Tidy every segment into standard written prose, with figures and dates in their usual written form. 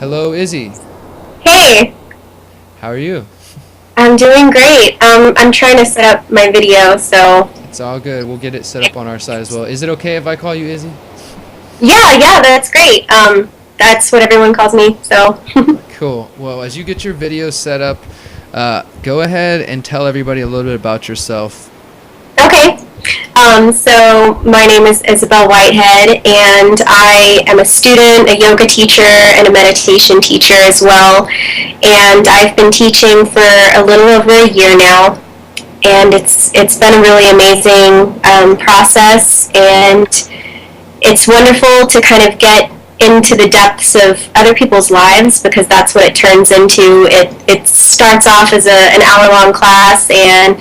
Hello, Izzy. Hey, How are you? I'm doing great. I'm trying to set up my video, so It's all good. We'll get it set up on our side as well. Is it okay if I call you Izzy? yeah, that's great. That's what everyone calls me, so. Cool. Well, as you get your video set up, go ahead and tell everybody a little bit about yourself. Okay. So my name is Isabel Whitehead, and I am a student, a yoga teacher, and a meditation teacher as well. And I've been teaching for a little over a year now, and it's been a really amazing process, and it's wonderful to kind of get into the depths of other people's lives, because that's what it turns into. It starts off as an hour-long class, and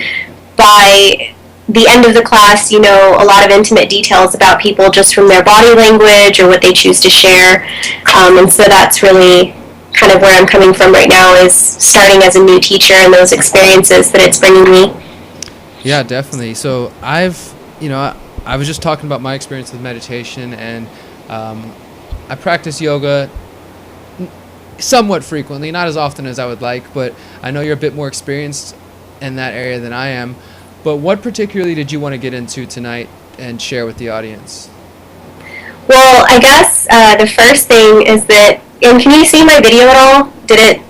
by the end of the class, you know a lot of intimate details about people just from their body language or what they choose to share. And so that's really kind of where I'm coming from right now, is starting as a new teacher and those experiences that it's bringing me. Yeah, definitely. So I was just talking about my experience with meditation, and I practice yoga somewhat frequently, not as often as I would like, but I know you're a bit more experienced in that area than I am. But what particularly did you want to get into tonight and share with the audience? Well, I guess the first thing is that, and can you see my video at all? Did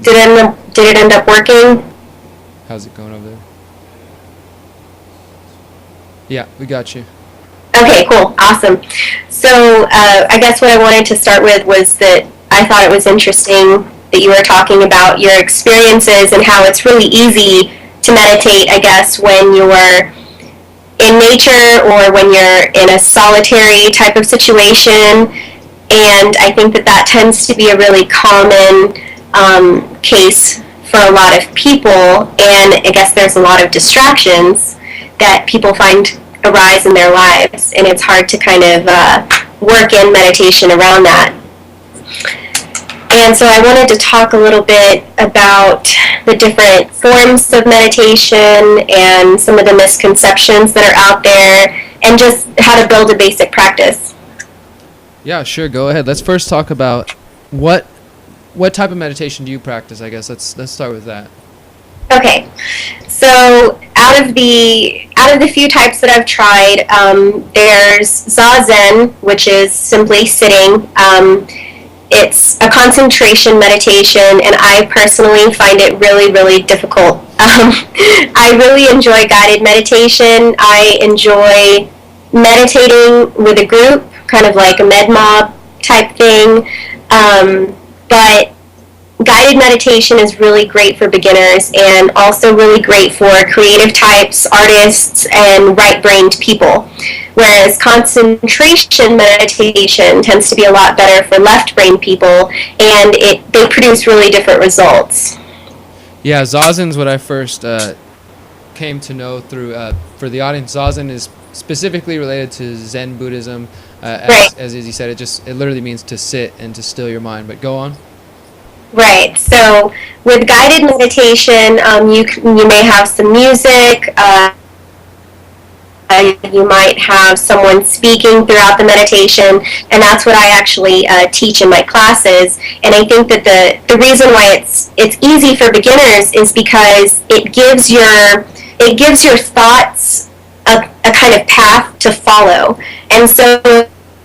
it end up working? How's it going over there? Yeah, we got you. Okay, cool, awesome. So I guess what I wanted to start with was that I thought it was interesting that you were talking about your experiences and how it's really easy to meditate, I guess, when you're in nature or when you're in a solitary type of situation. And I think that tends to be a really common case for a lot of people. And I guess there's a lot of distractions that people find arise in their lives, and it's hard to kind of work in meditation around that. And so I wanted to talk a little bit about the different forms of meditation and some of the misconceptions that are out there, and just how to build a basic practice. Yeah, sure. Go ahead. Let's first talk about what type of meditation do you practice, I guess. Let's start with that. Okay. So out of the few types that I've tried, there's Zazen, which is simply sitting. It's a concentration meditation, and I personally find it really, really difficult. I really enjoy guided meditation. I enjoy meditating with a group, kind of like a med mob type thing. But guided meditation is really great for beginners, and also really great for creative types, artists, and right-brained people. Whereas concentration meditation tends to be a lot better for left-brained people, and they produce really different results. Yeah, Zazen's what I first came to know through, for the audience, Zazen is specifically related to Zen Buddhism. Right. As Izzy said, it literally means to sit and to still your mind. But go on. Right. So with guided meditation, you may have some music. You might have someone speaking throughout the meditation, and that's what I actually teach in my classes. And I think that the reason why it's easy for beginners is because it gives your thoughts a kind of path to follow. And so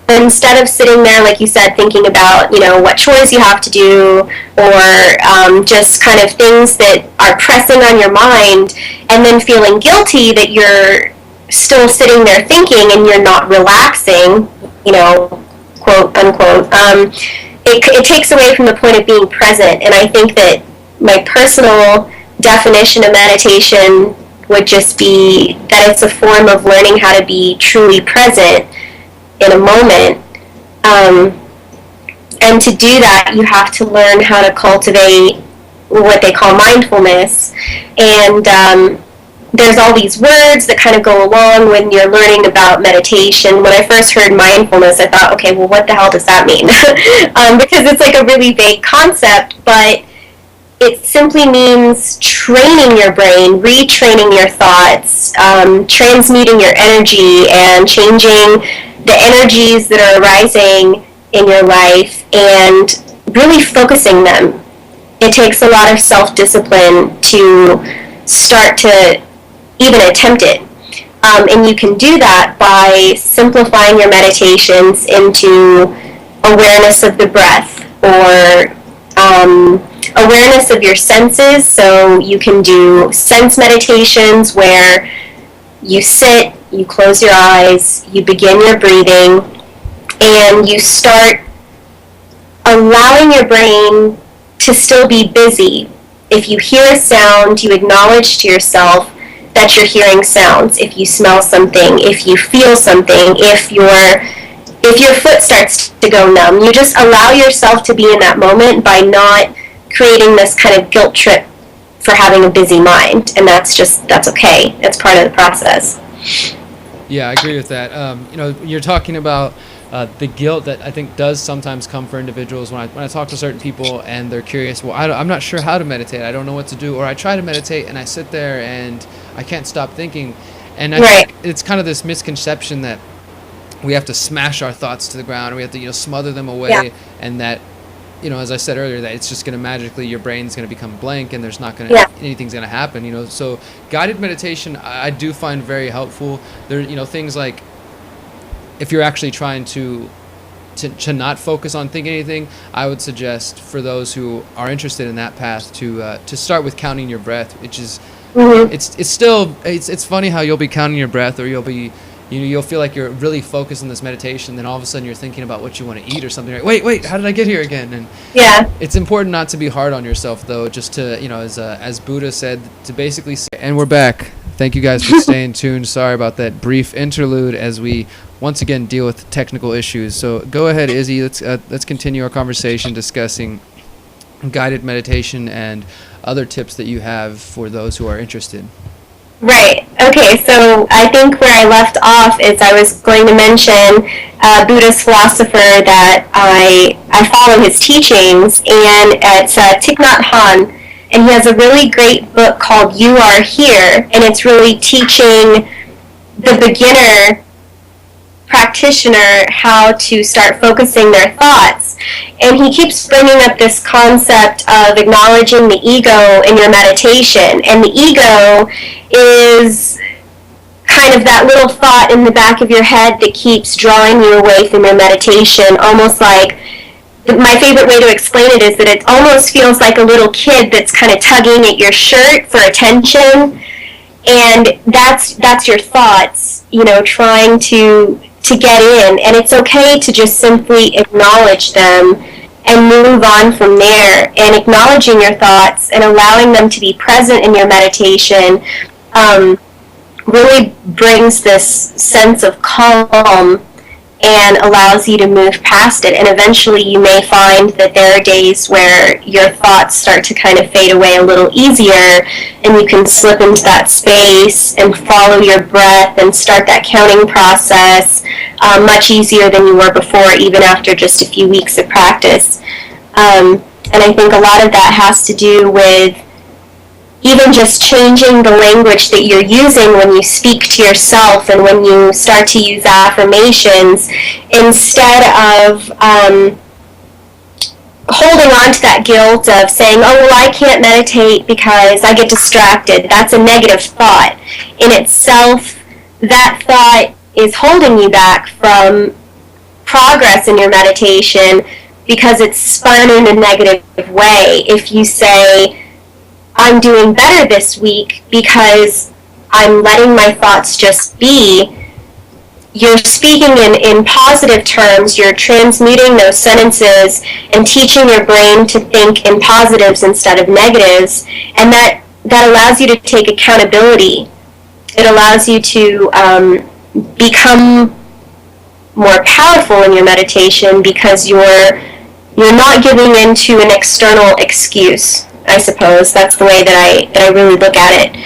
instead of sitting there, like you said, thinking about, what chores you have to do, or just kind of things that are pressing on your mind, and then feeling guilty that you're still sitting there thinking and you're not relaxing, quote unquote, it takes away from the point of being present. And I think that my personal definition of meditation would just be that it's a form of learning how to be truly present in a moment. And to do that, you have to learn how to cultivate what they call mindfulness. And there's all these words that kind of go along when you're learning about meditation. When I first heard mindfulness, I thought, okay, well, what the hell does that mean? Because it's like a really vague concept, but it simply means training your brain, retraining your thoughts, transmuting your energy, and changing the energies that are arising in your life, and really focusing them. It takes a lot of self-discipline to start to even attempt it. And you can do that by simplifying your meditations into awareness of the breath, or awareness of your senses. So you can do sense meditations where you sit, you close your eyes, you begin your breathing, and you start allowing your brain to still be busy. If you hear a sound, you acknowledge to yourself that you're hearing sounds. If you smell something, if you feel something, if your foot starts to go numb, you just allow yourself to be in that moment by not creating this kind of guilt trip for having a busy mind. And that's okay. That's part of the process. Yeah, I agree with that. You're talking about the guilt that I think does sometimes come for individuals when I talk to certain people and they're curious, well, I'm not sure how to meditate. I don't know what to do. Or I try to meditate and I sit there and I can't stop thinking. And I think it's kind of this misconception that we have to smash our thoughts to the ground, or we have to, smother them away, and that, as I said earlier, that it's just going to magically, your brain's going to become blank and there's not going to, anything's going to happen, So guided meditation, I do find very helpful. There, things like, if you're actually trying to not focus on thinking anything, I would suggest for those who are interested in that path to start with counting your breath, which is, it's funny how you'll be counting your breath, or you'll feel like you're really focused on this meditation, then all of a sudden you're thinking about what you want to eat or something. Like, wait, how did I get here again? And it's important not to be hard on yourself, though, just to, as Buddha said, to basically say, and we're back. Thank you guys for staying tuned. Sorry about that brief interlude as we once again deal with technical issues. So go ahead, Izzy. Let's continue our conversation discussing guided meditation and other tips that you have for those who are interested. Right. Okay, so I think where I left off is I was going to mention a Buddhist philosopher that I follow his teachings, and it's Thich Nhat Hanh, and he has a really great book called You Are Here, and it's really teaching the beginner practitioner how to start focusing their thoughts. And he keeps bringing up this concept of acknowledging the ego in your meditation. And the ego is kind of that little thought in the back of your head that keeps drawing you away from your meditation, almost like, my favorite way to explain it is that it almost feels like a little kid that's kind of tugging at your shirt for attention. And that's your thoughts, trying to get in, and it's okay to just simply acknowledge them and move on from there. And acknowledging your thoughts and allowing them to be present in your meditation really brings this sense of calm and allows you to move past it. And eventually you may find that there are days where your thoughts start to kind of fade away a little easier, and you can slip into that space and follow your breath and start that counting process much easier than you were before, even after just a few weeks of practice. And I think a lot of that has to do with even just changing the language that you're using when you speak to yourself and when you start to use affirmations, instead of holding on to that guilt of saying, oh, well, I can't meditate because I get distracted. That's a negative thought. In itself, that thought is holding you back from progress in your meditation because it's spun in a negative way. If you say, I'm doing better this week because I'm letting my thoughts just be, you're speaking in positive terms, you're transmuting those sentences and teaching your brain to think in positives instead of negatives, and that allows you to take accountability. It allows you to become more powerful in your meditation because you're not giving in to an external excuse. I suppose that's the way that I really look at it.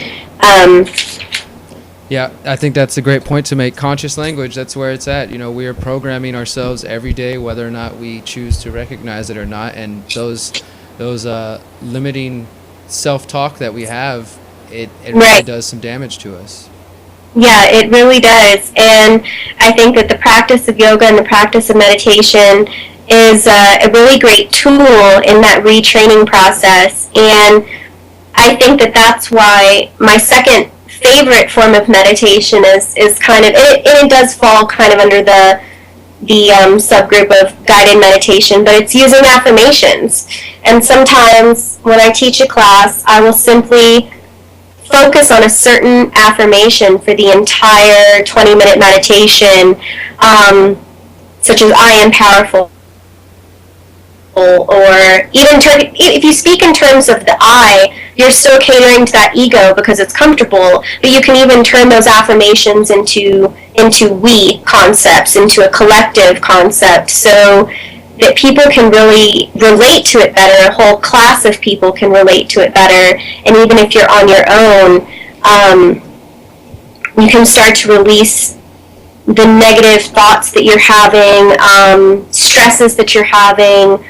Yeah, I think that's a great point to make. Conscious language, that's where it's at. We are programming ourselves every day, whether or not we choose to recognize it or not. And those limiting self-talk that we have, it really does some damage to us. Yeah, it really does. And I think that the practice of yoga and the practice of meditation is a really great tool in that retraining process. And I think that that's why my second favorite form of meditation is kind of, it does fall kind of under the subgroup of guided meditation, but it's using affirmations. And sometimes when I teach a class, I will simply focus on a certain affirmation for the entire 20-minute meditation, such as I am powerful, or even if you speak in terms of the I, you're still catering to that ego because it's comfortable, but you can even turn those affirmations into we concepts, into a collective concept, so that people can really relate to it better, a whole class of people can relate to it better, and even if you're on your own, you can start to release the negative thoughts that you're having, stresses that you're having,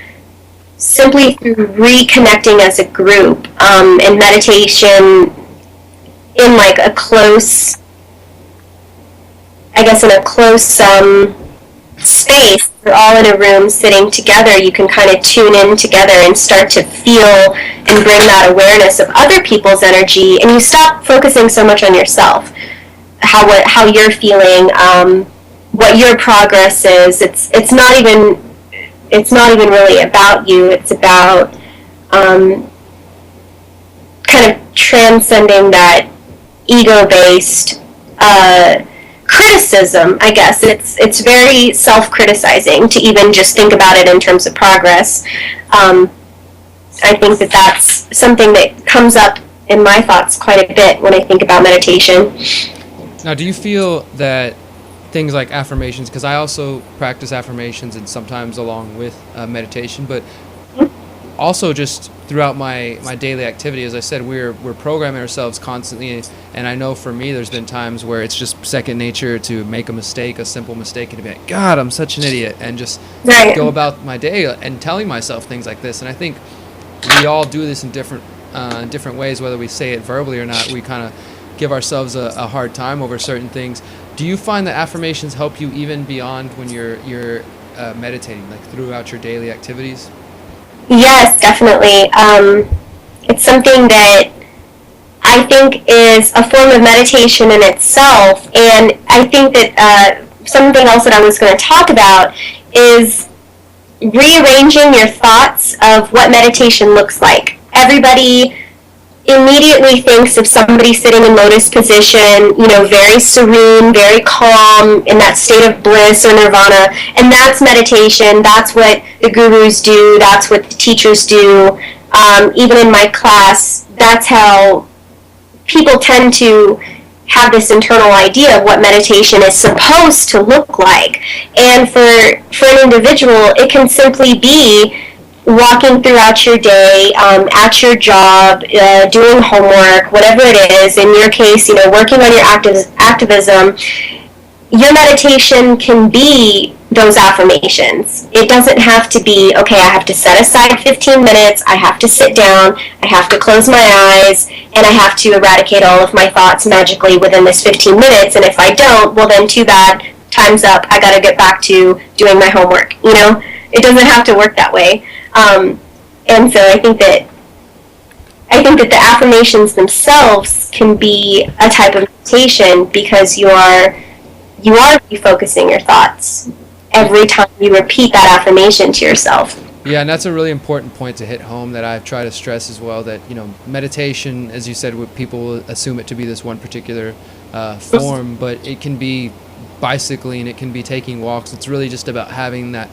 simply through reconnecting as a group, and meditation in like a close, I guess in a close space. You're all in a room sitting together, you can kind of tune in together and start to feel and bring that awareness of other people's energy, and you stop focusing so much on yourself, how you're feeling, what your progress is. It's not even really about you. It's about kind of transcending that ego-based criticism, I guess. It's very self-criticizing to even just think about it in terms of progress. I think that that's something that comes up in my thoughts quite a bit when I think about meditation. Now, do you feel that things like affirmations, because I also practice affirmations and sometimes along with meditation, but also just throughout my daily activity, as I said, we're programming ourselves constantly, and I know for me there's been times where it's just second nature to make a simple mistake, and to be like, God, I'm such an idiot, and just go about my day and telling myself things like this. And I think we all do this in different ways, whether we say it verbally or not. We kind of give ourselves a hard time over certain things. Do you find that affirmations help you even beyond when you're meditating, like throughout your daily activities? Yes, definitely. It's something that I think is a form of meditation in itself, and I think that something else that I was going to talk about is rearranging your thoughts of what meditation looks like. Everybody immediately thinks of somebody sitting in lotus position, very serene, very calm, in that state of bliss or nirvana, and that's meditation. That's what the gurus do, that's what the teachers do. Even in my class, that's how people tend to have this internal idea of what meditation is supposed to look like. And for an individual, it can simply be walking throughout your day, at your job, doing homework, whatever it is. In your case, working on your activism. Your meditation can be those affirmations. It doesn't have to be, okay, I have to set aside 15 minutes, I have to sit down, I have to close my eyes, and I have to eradicate all of my thoughts magically within this 15 minutes, and if I don't, well then too bad, time's up, I gotta get back to doing my homework. It doesn't have to work that way. And so I think that the affirmations themselves can be a type of meditation, because you are refocusing your thoughts every time you repeat that affirmation to yourself. Yeah, and that's a really important point to hit home that I try to stress as well, that meditation, as you said, people will assume it to be this one particular form, but it can be bicycling, it can be taking walks. It's really just about having that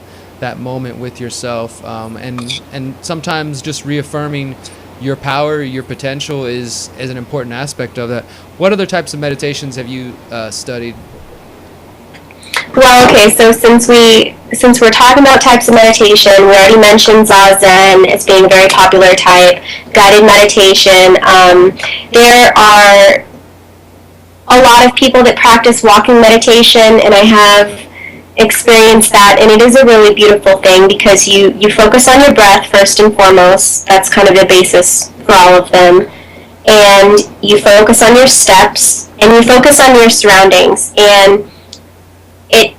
moment with yourself, and sometimes just reaffirming your power, your potential is an important aspect of that. What other types of meditations have you studied? Well, okay, so since we're talking about types of meditation, we already mentioned Zazen as being a very popular type, guided meditation. There are a lot of people that practice walking meditation, and I have experienced that, and it is a really beautiful thing, because you focus on your breath first and foremost. That's kind of the basis for all of them. And you focus on your steps, and you focus on your surroundings, and it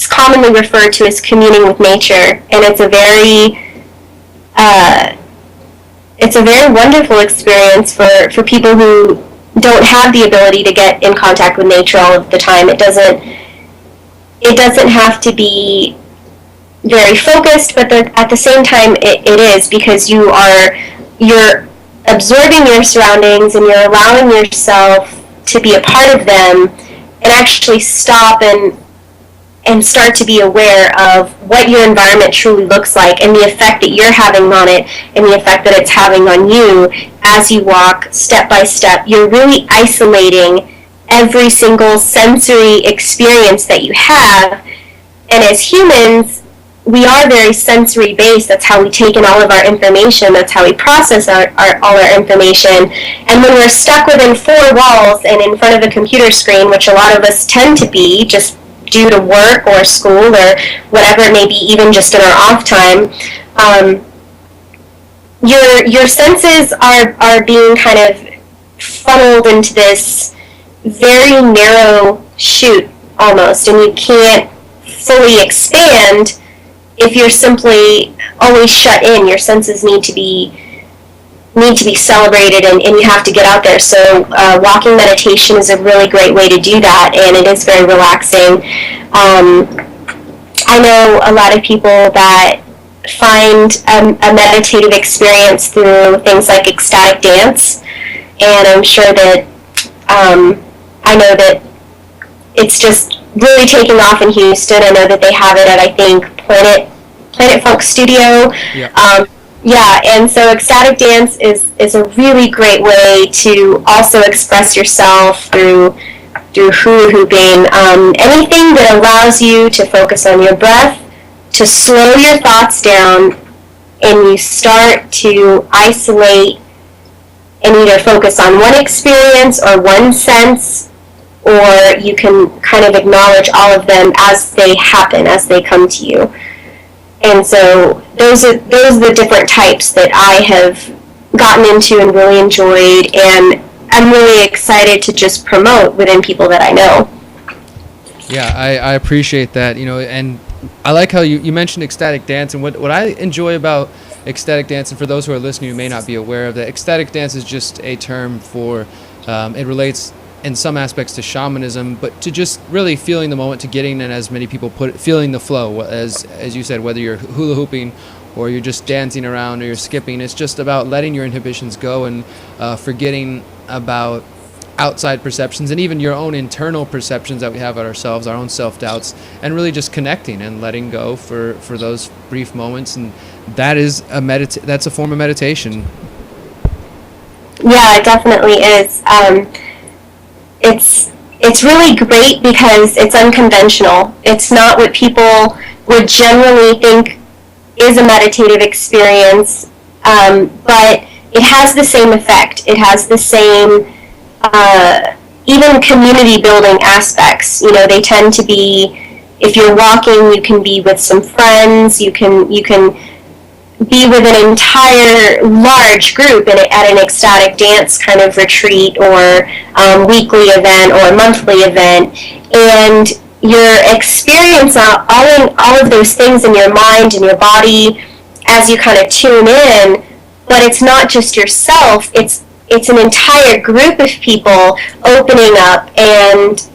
it's commonly referred to as communing with nature, and it's a very wonderful experience for people who don't have the ability to get in contact with nature all of the time. It doesn't have to be very focused, but at the same time it is, because you're absorbing your surroundings and you're allowing yourself to be a part of them and actually stop and start to be aware of what your environment truly looks like and the effect that you're having on it and the effect that it's having on you as you walk step by step. You're really isolating every single sensory experience that you have. And as humans, we are very sensory based. That's how we take in all of our information. That's how we process all our information. And when we're stuck within four walls and in front of a computer screen, which a lot of us tend to be just due to work or school or whatever it may be, even just in our off time, your senses are being kind of funneled into this very narrow chute almost, and you can't fully expand if you're simply always shut in. Your senses need to be celebrated, and you have to get out there. So walking meditation is a really great way to do that, and it is very relaxing. I know a lot of people that find a meditative experience through things like ecstatic dance, and I'm sure that I know that it's just really taking off in Houston. I know that they have it at, I think, Planet Funk Studio. Yeah. Yeah, and so ecstatic dance is a really great way to also express yourself through hula hooping. Anything that allows you to focus on your breath, to slow your thoughts down, and you start to isolate and either focus on one experience or one sense, or you can kind of acknowledge all of them as they happen, as they come to you. And so those are the different types that I have gotten into and really enjoyed, and I'm really excited to just promote within people that I know. Yeah, I appreciate that, and I like how you mentioned ecstatic dance, and what I enjoy about ecstatic dance, and for those who are listening who may not be aware of that, ecstatic dance is just a term for, it relates in some aspects to shamanism, but to just really feeling the moment, to getting, and as many people put it, feeling the flow, as you said, whether you're hula hooping or you're just dancing around or you're skipping. It's just about letting your inhibitions go and forgetting about outside perceptions and even your own internal perceptions that we have of ourselves, our own self-doubts, and really just connecting and letting go for those brief moments. And that is that's a form of meditation. Yeah, it definitely is. It's really great because it's unconventional. It's not what people would generally think is a meditative experience, but it has the same effect. It has the same even community building aspects. They tend to be, if you're walking, you can be with some friends, you can be with an entire large group at an ecstatic dance kind of retreat or weekly event or monthly event, and you're experiencing all of those things in your mind and your body as you kind of tune in. But it's not just yourself, it's an entire group of people opening up and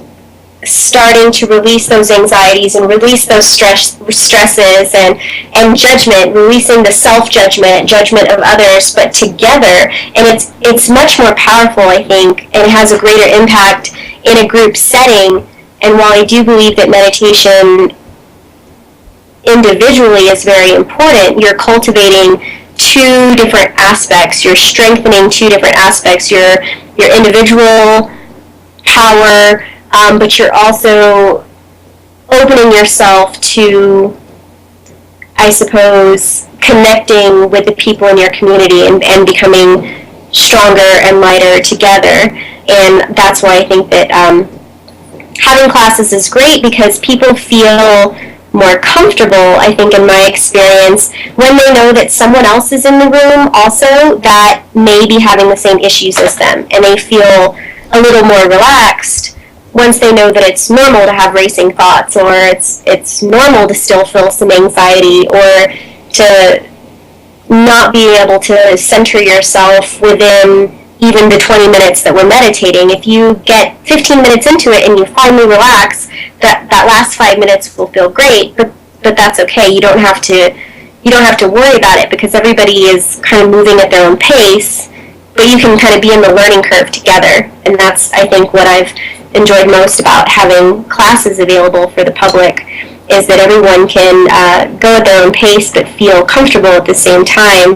starting to release those anxieties and release those stresses and judgment, releasing the judgment of others, but together. And it's much more powerful, I think, and it has a greater impact in a group setting. And while I do believe that meditation individually is very important, you're cultivating two different aspects. You're strengthening two different aspects. Your individual power, but you're also opening yourself to, I suppose, connecting with the people in your community and becoming stronger and lighter together. And that's why I think that having classes is great, because people feel more comfortable, I think, in my experience, when they know that someone else is in the room also that may be having the same issues as them, and they feel a little more relaxed once they know that it's normal to have racing thoughts, or it's normal to still feel some anxiety, or to not be able to center yourself within even the 20 minutes that we're meditating. If you get 15 minutes into it and you finally relax, that last 5 minutes will feel great, but that's okay. You don't have to worry about it, because everybody is kind of moving at their own pace, but you can kind of be in the learning curve together. And that's, I think, what I've enjoyed most about having classes available for the public, is that everyone can go at their own pace but feel comfortable at the same time.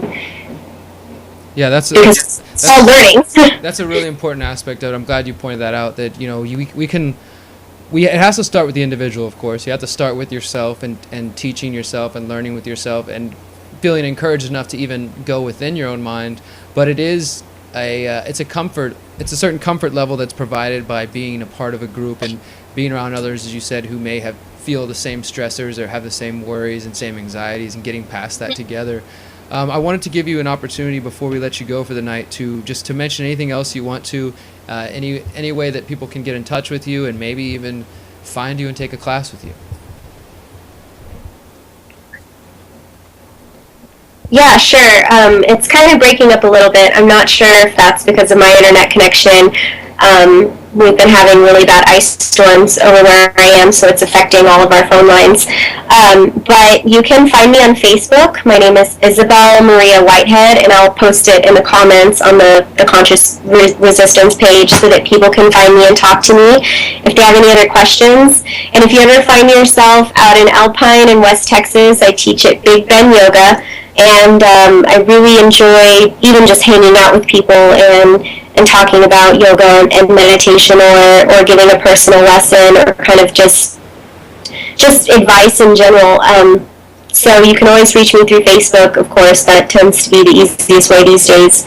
Yeah, that's all learning. That's a really important aspect of it. I'm glad you pointed that out, that, you know, it has to start with the individual, of course. You have to start with yourself and teaching yourself and learning with yourself and feeling encouraged enough to even go within your own mind. But it is it's a certain comfort level that's provided by being a part of a group and being around others, as you said, who may feel the same stressors or have the same worries and same anxieties, and getting past that together. I wanted to give you an opportunity before we let you go for the night to mention anything else you want to, any way that people can get in touch with you and maybe even find you and take a class with you. Yeah, sure. It's kind of breaking up a little bit. I'm not sure if that's because of my internet connection. We've been having really bad ice storms over where I am, so it's affecting all of our phone lines. But you can find me on Facebook. My name is Isabel Maria Whitehead, and I'll post it in the comments on the Conscious Resistance page so that people can find me and talk to me if they have any other questions. And if you ever find yourself out in Alpine in West Texas, I teach at Big Bend Yoga, and I really enjoy even just hanging out with people and talking about yoga and meditation, or giving a personal lesson, or kind of just advice in general. So you can always reach me through Facebook, of course. That tends to be the easiest way these days.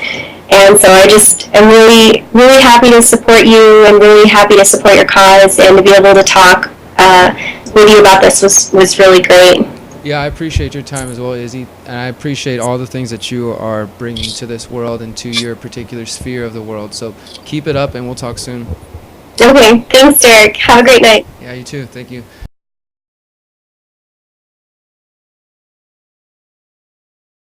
And so I'm really, really happy to support you, and really happy to support your cause, and to be able to talk with you about this was really great. Yeah, I appreciate your time as well, Izzy, and I appreciate all the things that you are bringing to this world and to your particular sphere of the world. So keep it up, and we'll talk soon. Okay, thanks, Derek. Have a great night. Yeah, you too. Thank you.